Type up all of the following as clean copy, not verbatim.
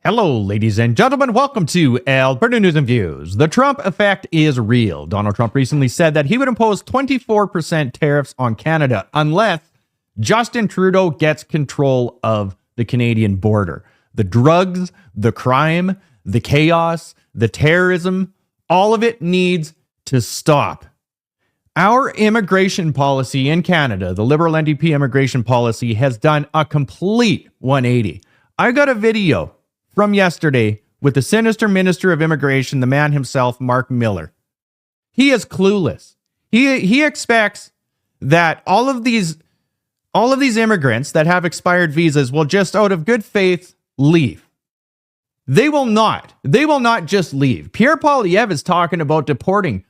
Hello, ladies and gentlemen. Welcome to Alberta News and Views. The Trump effect is real. Donald Trump recently said that he would impose 24% tariffs on Canada unless Justin Trudeau gets control of the Canadian border. The drugs, the crime, the chaos, the terrorism, all of it needs to stop. Our immigration policy in Canada, the Liberal NDP immigration policy, has done a complete 180. I got a video from yesterday with the sinister Minister of Immigration, the man himself, Mark Miller. He is clueless. He expects that all of these immigrants that have expired visas will just out of good faith leave. They will not. They will not just leave. Pierre Poilievre is talking about deporting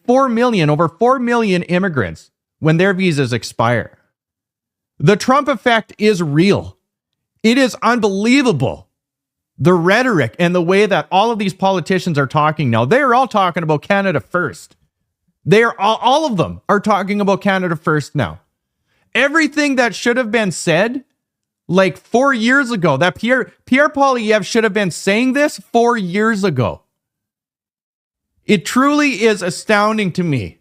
over 4 million immigrants when their visas expire. The Trump effect is real. It is unbelievable. The rhetoric and the way that all of these politicians are talking now, they are all talking about Canada first. They are all of them are talking about Canada first now. Everything that should have been said like 4 years ago, that Pierre Poilievre should have been saying this 4 years ago. It truly is astounding to me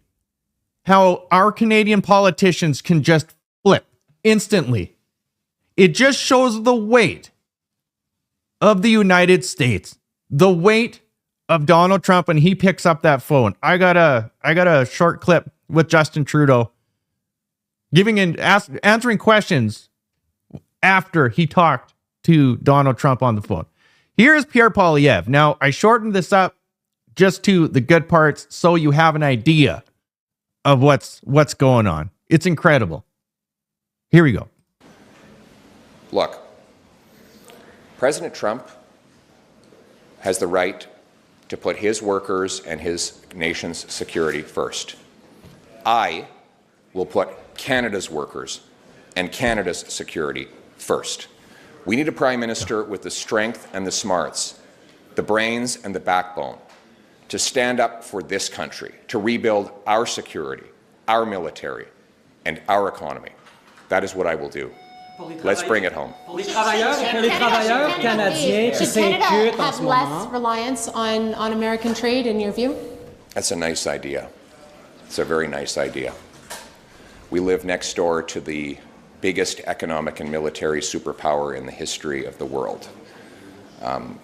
how our Canadian politicians can just flip instantly. It just shows the weight of the United States, the weight of Donald Trump when he picks up that phone. I got a short clip with Justin Trudeau answering questions after he talked to Donald Trump on the phone. Here's Pierre Poilievre. Now, I shortened this up just to the good parts so you have an idea of what's going on. It's incredible. Here we go. Look, President Trump has the right to put his workers and his nation's security first. I will put Canada's workers and Canada's security first. We need a Prime Minister with the strength and the smarts, the brains and the backbone to stand up for this country, to rebuild our security, our military, and our economy. That is what I will do. Let's bring it home. Should Canada have less reliance on American trade, in your view? That's a nice idea. It's a very nice idea. We live next door to the biggest economic and military superpower in the history of the world.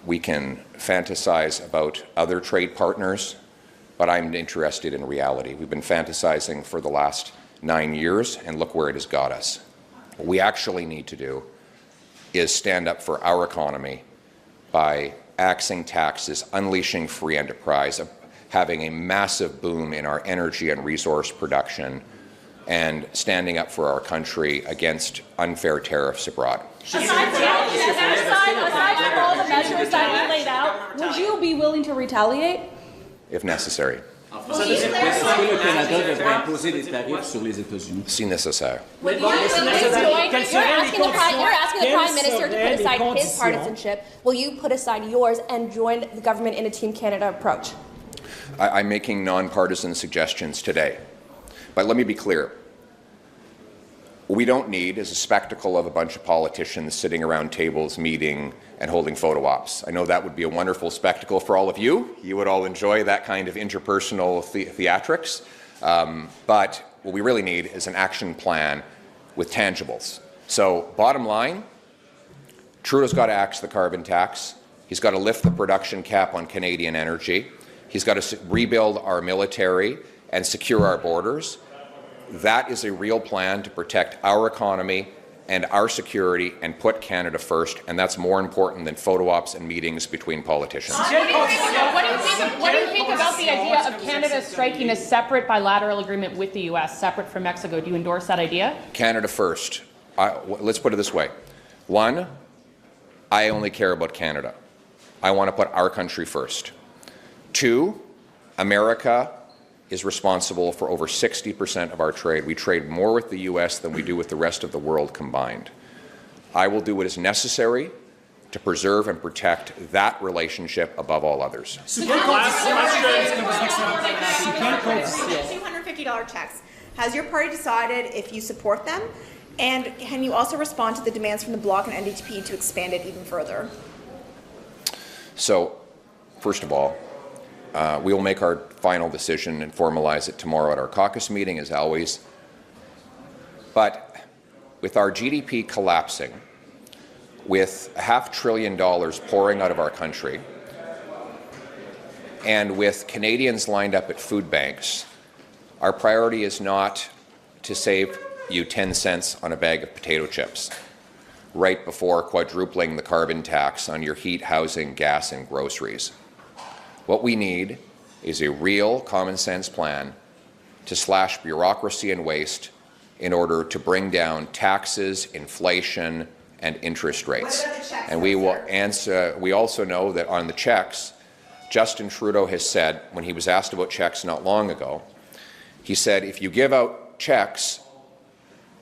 We can fantasize about other trade partners, but I'm interested in reality. We've been fantasizing for the last 9 years, and look where it has got us. What we actually need to do is stand up for our economy by axing taxes, unleashing free enterprise, having a massive boom in our energy and resource production, and standing up for our country against unfair tariffs abroad. Aside from all the measures that you laid out, would you be willing to retaliate? If necessary. Si nécessaire. You're asking the Prime Minister to put aside his partisanship. Will you put aside yours and join the government in a Team Canada approach? I'm making nonpartisan suggestions today. But let me be clear. What we don't need is a spectacle of a bunch of politicians sitting around tables, meeting, and holding photo ops. I know that would be a wonderful spectacle for all of you. You would all enjoy that kind of interpersonal theatrics. But what we really need is an action plan with tangibles. So bottom line, Trudeau's got to axe the carbon tax. He's got to lift the production cap on Canadian energy. He's got to rebuild our military and secure our borders. That is a real plan to protect our economy and our security and put Canada first, and that's more important than photo ops and meetings between politicians. What do you think about the idea of Canada striking a separate bilateral agreement with the U.S., separate from Mexico? Do you endorse that idea? Canada first. Let's put it this way. One, I only care about Canada. I want to put our country first. Two, America is responsible for over 60% of our trade. We trade more with the U.S. than we do with the rest of the world combined. I will do what is necessary to preserve and protect that relationship above all others. $250 checks. Has your party decided if you support them? And can you also respond to the demands from the Bloc and NDP to expand it even further? So, first of all, we will make our final decision and formalize it tomorrow at our caucus meeting, as always. But with our GDP collapsing, with $500 billion pouring out of our country, and with Canadians lined up at food banks, our priority is not to save you 10 cents on a bag of potato chips right before quadrupling the carbon tax on your heat, housing, gas, and groceries. What we need is a real common sense plan to slash bureaucracy and waste in order to bring down taxes, inflation, and interest rates. And we will answer. We also know that on the checks, Justin Trudeau has said, when he was asked about checks not long ago, he said, if you give out checks,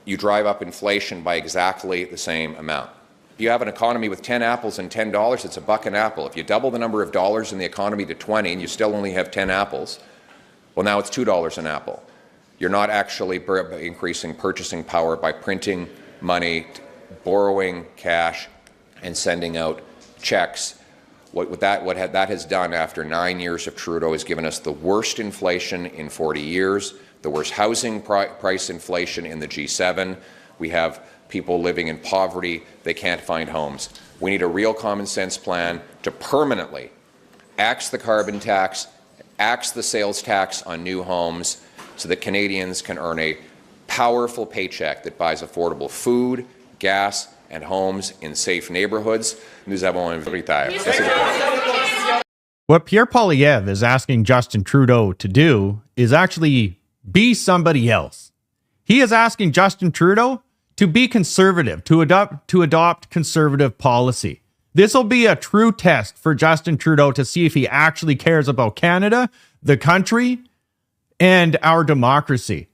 you drive up inflation by exactly the same amount. If you have an economy with 10 apples and $10, it's $1 an apple. If you double the number of dollars in the economy to 20 and you still only have 10 apples, well, now it's $2 an apple. You're not actually increasing purchasing power by printing money, borrowing cash, and sending out checks. What that has done after 9 years of Trudeau has given us the worst inflation in 40 years, the worst housing price inflation in the G7. We have people living in poverty. They can't find homes. We need a real common sense plan to permanently axe the carbon tax, axe the sales tax on new homes, so that Canadians can earn a powerful paycheck that buys affordable food, gas, and homes in safe neighborhoods. Nous avons un véritable. What Pierre Poilievre is asking Justin Trudeau to do is actually be somebody else. He is asking Justin Trudeau to be conservative, to adopt conservative policy. This will be a true test for Justin Trudeau to see if he actually cares about Canada, the country, and our democracy.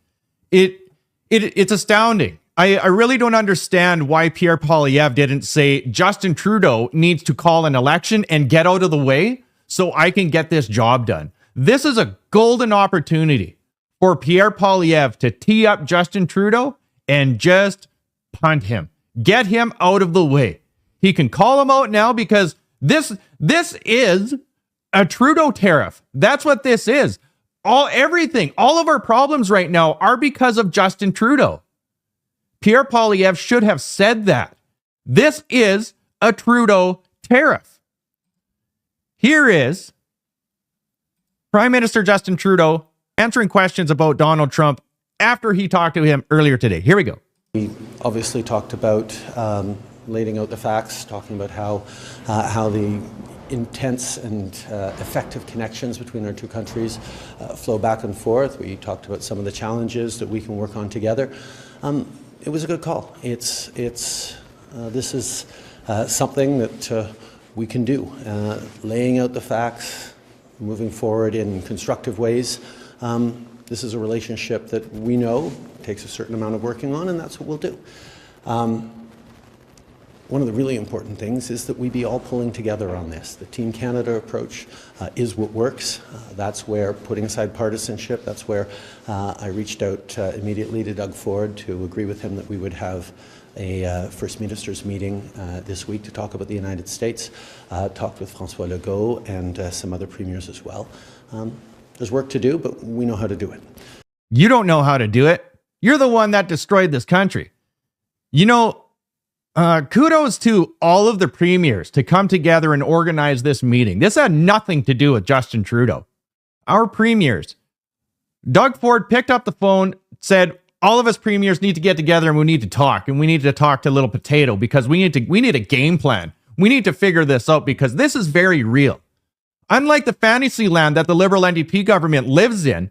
It's astounding. I really don't understand why Pierre Poilievre didn't say Justin Trudeau needs to call an election and get out of the way so I can get this job done. This is a golden opportunity for Pierre Poilievre to tee up Justin Trudeau and just punt him. Get him out of the way. He can call him out now because this is a Trudeau tariff. That's what this is. All of our problems right now are because of Justin Trudeau. Pierre Poilievre should have said that. This is a Trudeau tariff. Here is Prime Minister Justin Trudeau answering questions about Donald Trump after he talked to him earlier today. Here we go. We obviously talked about laying out the facts, talking about how the intense and effective connections between our two countries flow back and forth. We talked about some of the challenges that we can work on together. It was a good call. This is something that we can do, laying out the facts, moving forward in constructive ways. This is a relationship that we know takes a certain amount of working on, and that's what we'll do. One of the really important things is that we be all pulling together on this. The Team Canada approach is what works. That's where, putting aside partisanship, that's where I reached out immediately to Doug Ford to agree with him that we would have a First Ministers meeting this week to talk about the United States. Talked with François Legault and some other premiers as well. There's work to do, but we know how to do it. You don't know how to do it. You're the one that destroyed this country. You know, kudos to all of the premiers to come together and organize this meeting. This had nothing to do with Justin Trudeau. Our premiers. Doug Ford picked up the phone, said, all of us premiers need to get together and we need to talk. And we need to talk to Little Potato because we need a game plan. We need to figure this out because this is very real. Unlike the fantasy land that the Liberal NDP government lives in,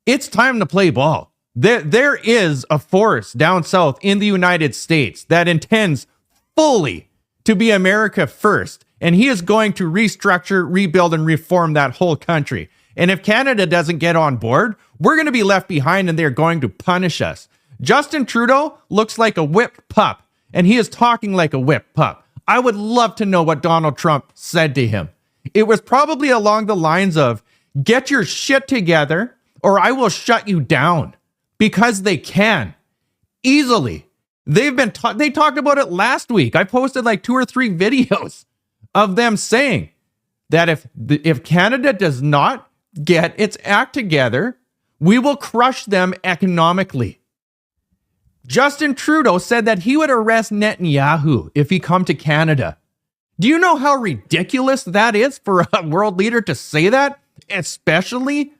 it's time to play ball. There is a force down south in the United States that intends fully to be America first. And he is going to restructure, rebuild, and reform that whole country. And if Canada doesn't get on board, we're going to be left behind and they're going to punish us. Justin Trudeau looks like a whipped pup, and he is talking like a whipped pup. I would love to know what Donald Trump said to him. It was probably along the lines of, get your shit together or I will shut you down. Because they can. Easily. They talked about it last week. I posted like 2 or 3 videos of them saying, that if Canada does not get its act together, we will crush them economically. Justin Trudeau said that he would arrest Netanyahu if he come to Canada. Do you know how ridiculous that is for a world leader to say that? Especially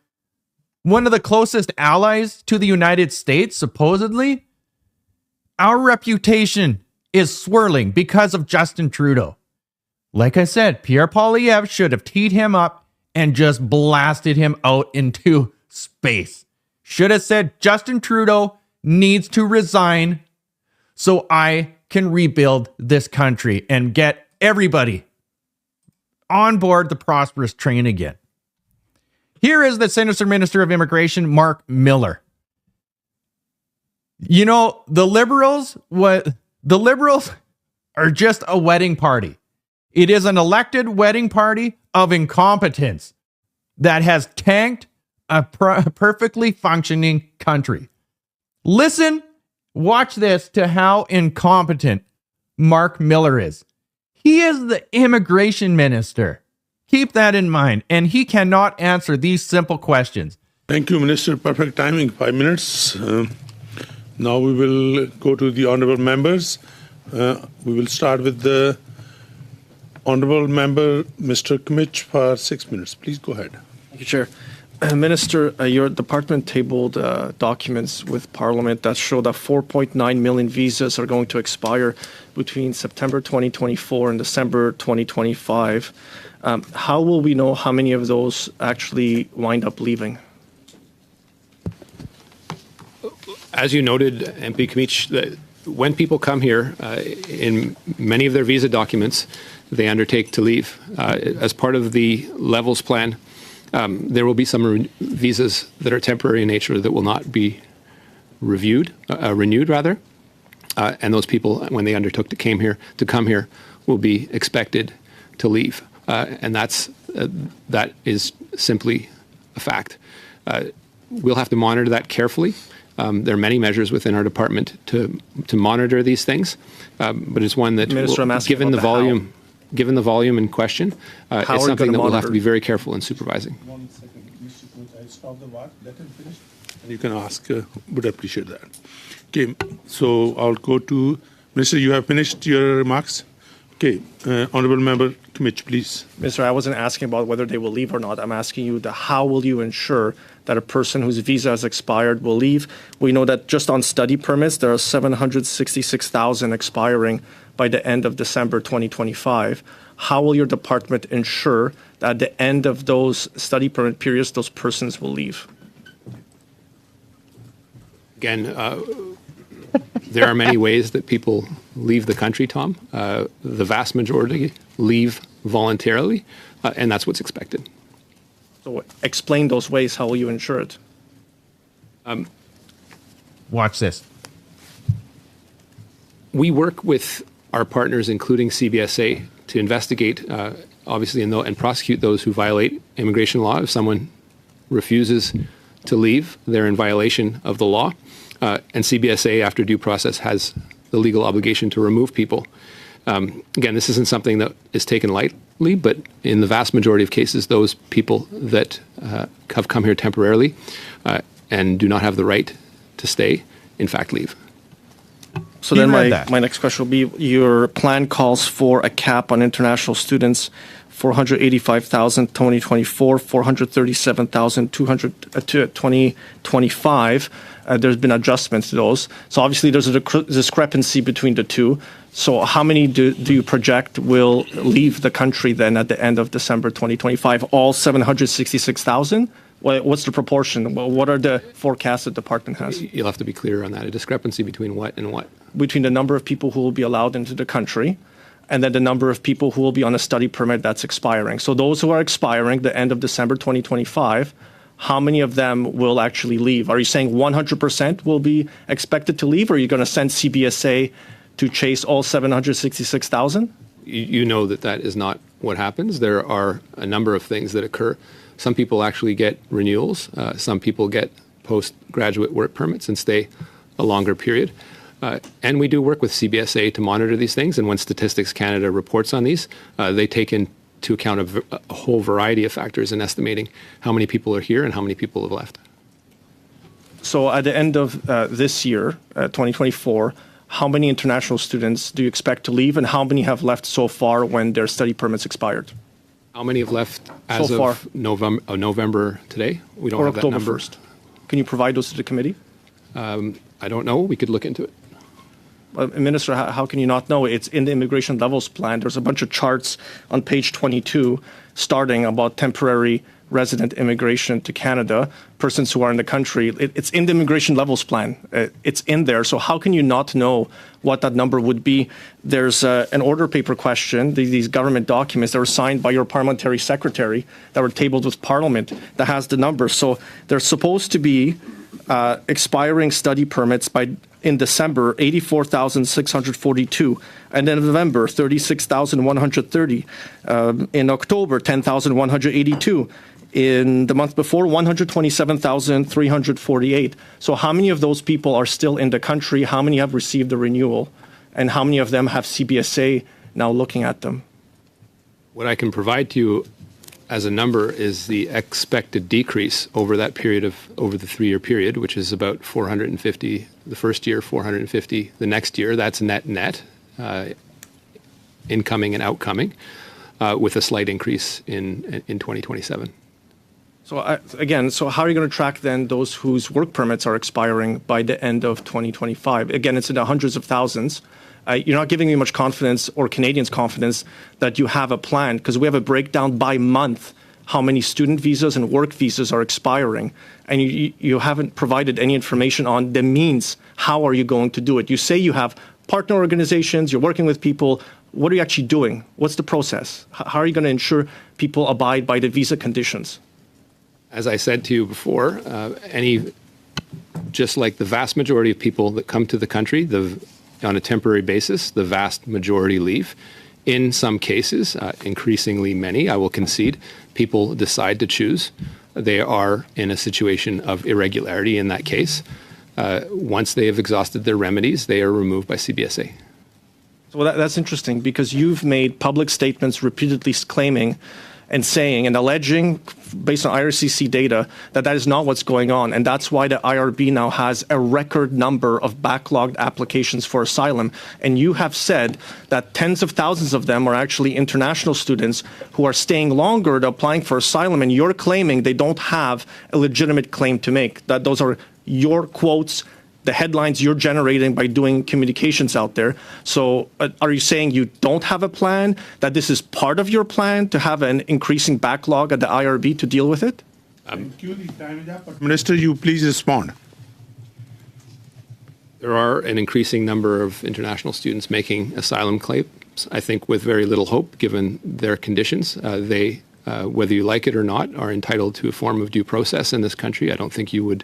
one of the closest allies to the United States, supposedly. Our reputation is swirling because of Justin Trudeau. Like I said, Pierre Poilievre should have teed him up and just blasted him out into space. Should have said Justin Trudeau needs to resign so I can rebuild this country and get everybody on board the prosperous train again. Here is the Sinister Minister of Immigration, Mark Miller. You know, the Liberals are just a wedding party. It is an elected wedding party of incompetence that has tanked a perfectly functioning country. Listen, watch this to how incompetent Mark Miller is. He is the immigration minister. Keep that in mind. And he cannot answer these simple questions. Thank you, Minister. Perfect timing, 5 minutes. Now we will go to the honourable members. We will start with the honourable member, Mr. Kmitch, for 6 minutes. Please go ahead. Thank you, Chair. Minister, your department tabled documents with Parliament that show that 4.9 million visas are going to expire between September 2024 and December 2025. How will we know how many of those actually wind up leaving? As you noted, MP Kmitch, when people come here, in many of their visa documents, they undertake to leave. As part of the Levels plan, there will be some visas that are temporary in nature that will not be renewed, and those people, when they undertook to come here, will be expected to leave, and that is simply a fact. We'll have to monitor that carefully. There are many measures within our department to monitor these things, but it's one that, Minister, given the volume in question, it's something that we'll have to be very careful in supervising. 1 second, Mr. Kmitch, I stop the watch. Let him finish. And you can ask. Would appreciate that. Okay, so I'll go to Minister. You have finished your remarks. Okay, honourable member Kmitch, please. Minister, I wasn't asking about whether they will leave or not. I'm asking you how will you ensure that a person whose visa has expired will leave? We know that just on study permits, there are 766,000 expiring by the end of December 2025. How will your department ensure that at the end of those study permit periods, those persons will leave? Again, there are many ways that people leave the country, Tom. The vast majority leave voluntarily, and that's what's expected. So explain those ways. How will you ensure it? Watch this. We work with our partners, including CBSA, to investigate, obviously, and prosecute those who violate immigration law. If someone refuses to leave, they're in violation of the law. And CBSA, after due process, has the legal obligation to remove people. Again, this isn't something that is taken lightly, but in the vast majority of cases, those people that have come here temporarily and do not have the right to stay, in fact, leave. So then my next question will be, your plan calls for a cap on international students, 485,000 2024, 437,000 2025. There's been adjustments to those. So obviously there's a discrepancy between the two. So how many do you project will leave the country then at the end of December 2025? All 766,000? What's the proportion? What are the forecasts the department has? You'll have to be clear on that. A discrepancy between what and what? Between the number of people who will be allowed into the country and then the number of people who will be on a study permit that's expiring. So those who are expiring the end of December 2025, how many of them will actually leave? Are you saying 100% will be expected to leave, or are you going to send CBSA to chase all 766,000? You know that is not what happens. There are a number of things that occur. Some people actually get renewals. Some people get postgraduate work permits and stay a longer period. And we do work with CBSA to monitor these things. And when Statistics Canada reports on these, they take to account a whole variety of factors in estimating how many people are here and how many people have left. So at the end of this year, 2024, how many international students do you expect to leave, and how many have left so far when their study permits expired? How many have left as so far? of November today? We don't or have October that number. 1st. Can you provide those to the committee? I don't know. We could look into it. Minister, how can you not know? It's in the immigration levels plan. There's a bunch of charts on page 22 starting about temporary resident immigration to Canada, persons who are in the country. It's in the immigration levels plan. It's in there. So how can you not know what that number would be? There's an order paper question, these government documents that were signed by your parliamentary secretary that were tabled with Parliament that has the numbers. So there's supposed to be expiring study permits in December, 84,642. And then in November, 36,130. In October, 10,182. In the month before, 127,348. So how many of those people are still in the country? How many have received the renewal? And how many of them have CBSA now looking at them? What I can provide to you as a number is the expected decrease over that period over the 3-year period, which is about 450 the first year, 450 the next year. That's net, incoming and outcoming, with a slight increase in 2027. So again, so how are you going to track then those whose work permits are expiring by the end of 2025? Again, it's in the hundreds of thousands. You're not giving me much confidence, or Canadians confidence, that you have a plan, because we have a breakdown by month how many student visas and work visas are expiring, and you haven't provided any information on the means. How are you going to do it? You say you have partner organizations, you're working with people. What are you actually doing? What's the process? How are you going to ensure people abide by the visa conditions? As I said to you before, just like the vast majority of people that come to the country, on a temporary basis, the vast majority leave. In some cases, increasingly many, I will concede, people decide to choose. They are in a situation of irregularity in that case. Once they have exhausted their remedies, they are removed by CBSA. So that's interesting, because you've made public statements repeatedly claiming and saying and alleging, based on IRCC data, that is not what's going on. And that's why the IRB now has a record number of backlogged applications for asylum. And you have said that tens of thousands of them are actually international students who are staying longer, applying for asylum, and you're claiming they don't have a legitimate claim to make. That those are your quotes, the headlines you're generating by doing communications out there. So are you saying you don't have a plan, that this is part of your plan to have an increasing backlog at the IRB to deal with it? Thank you. The time is up. Minister, you please respond. There are an increasing number of international students making asylum claims, I think with very little hope, given their conditions. They, whether you like it or not, are entitled to a form of due process in this country. I don't think you would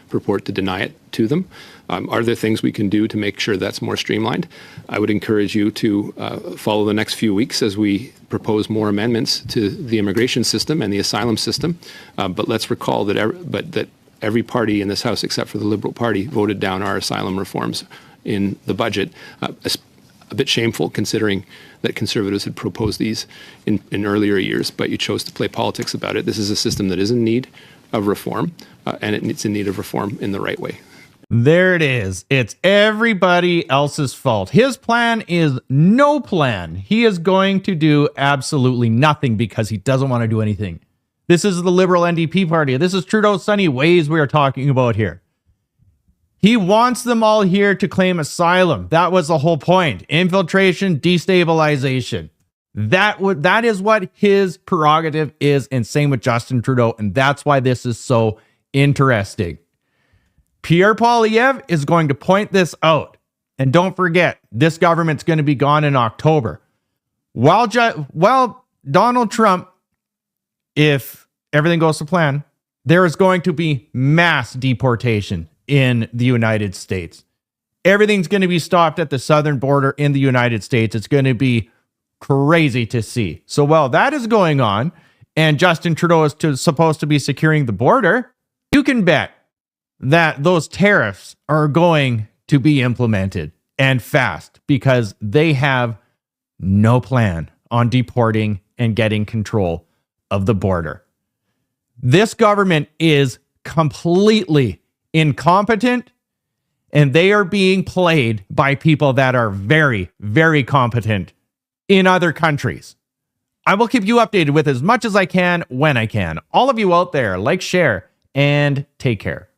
purport to deny it to them. Are there things we can do to make sure that's more streamlined? I would encourage you to follow the next few weeks as we propose more amendments to the immigration system and the asylum system. But let's recall that every party in this House, except for the Liberal Party, voted down our asylum reforms in the budget. A bit shameful, considering that Conservatives had proposed these in earlier years, but you chose to play politics about it. This is a system that is in need of reform, and it's in need of reform in the right way. There it is. It's everybody else's fault. His plan is no plan. He is going to do absolutely nothing because he doesn't want to do anything. This is the Liberal NDP party. This is Trudeau's sunny ways we are talking about here. He wants them all here to claim asylum. That was the whole point. Infiltration, destabilization. That is what his prerogative is, and same with Justin Trudeau, and that's why this is so interesting. Pierre Poilievre is going to point this out, and don't forget, this government's going to be gone in October. While Donald Trump, if everything goes to plan, there is going to be mass deportation in the United States. Everything's going to be stopped at the southern border in the United States. It's going to be crazy to see. So while that is going on, and Justin Trudeau is supposed to be securing the border, you can bet that those tariffs are going to be implemented, and fast, because they have no plan on deporting and getting control of the border. This government is completely incompetent, and they are being played by people that are very, very competent in other countries. I will keep you updated with as much as I can when I can. All of you out there, like, share, and take care.